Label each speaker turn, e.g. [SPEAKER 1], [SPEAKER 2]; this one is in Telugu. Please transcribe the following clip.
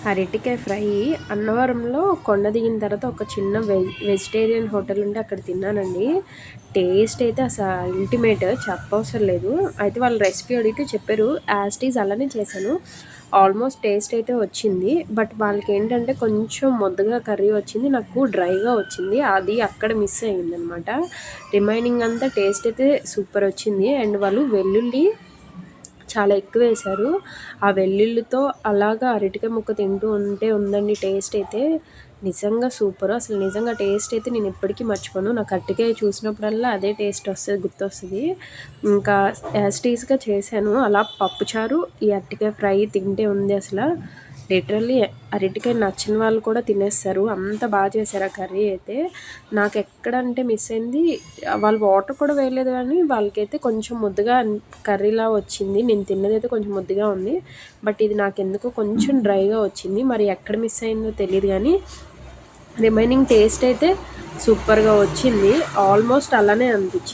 [SPEAKER 1] అరటికాయ ఫ్రై అన్నవరంలో కొండ దిగిన తర్వాత ఒక చిన్న వెజిటేరియన్ హోటల్ ఉంటే అక్కడ తిన్నానండి. టేస్ట్ అయితే అసలు అల్టిమేట్, చెప్పవసరం లేదు. అయితే వాళ్ళ రెసిపీ అడిగితే చెప్పారు, యాజ్ టీజ్ అలానే చేశాను. ఆల్మోస్ట్ టేస్ట్ అయితే వచ్చింది. బట్ వాళ్ళకి ఏంటంటే కొంచెం ముద్దగా కర్రీ వచ్చింది, నాకు డ్రైగా వచ్చింది. అది అక్కడ మిస్ అయ్యిందనమాట. రిమైనింగ్ అంతా టేస్ట్ అయితే సూపర్ వచ్చింది. అండ్ వాళ్ళు వెల్లుల్లి చాలా ఎక్కువ వేశారు. ఆ వెల్లుల్లితో అలాగా అరటికాయ ముక్క తింటూ ఉంటే ఉందండి టేస్ట్ అయితే నిజంగా సూపర్. అసలు నిజంగా టేస్ట్ అయితే నేను ఎప్పటికీ మర్చిపోను. నాకు అరటికాయ చూసినప్పుడల్లా అదే టేస్ట్ వస్తుంది, గుర్తొస్తుంది. ఇంకా యాజ్ టీజ్గా చేశాను అలా. పప్పుచారు, ఈ అరటికాయ ఫ్రై తింటే ఉంది అసలు లిటరల్లీ అరటికాయ నచ్చిన వాళ్ళు కూడా తినేస్తారు, అంత బాగా చేశారు ఆ కర్రీ అయితే. నాకు ఎక్కడంటే మిస్ అయింది, వాళ్ళు వాటర్ కూడా వేయలేదు కానీ వాళ్ళకైతే కొంచెం ముద్దగా కర్రీలా వచ్చింది. నేను తిన్నదైతే కొంచెం ముద్దగా ఉంది, బట్ ఇది నాకు ఎందుకో కొంచెం డ్రైగా వచ్చింది. మరి ఎక్కడ మిస్ అయిందో తెలియదు కానీ రిమైనింగ్ టేస్ట్ అయితే సూపర్గా వచ్చింది. ఆల్మోస్ట్ అలానే అనిపించింది.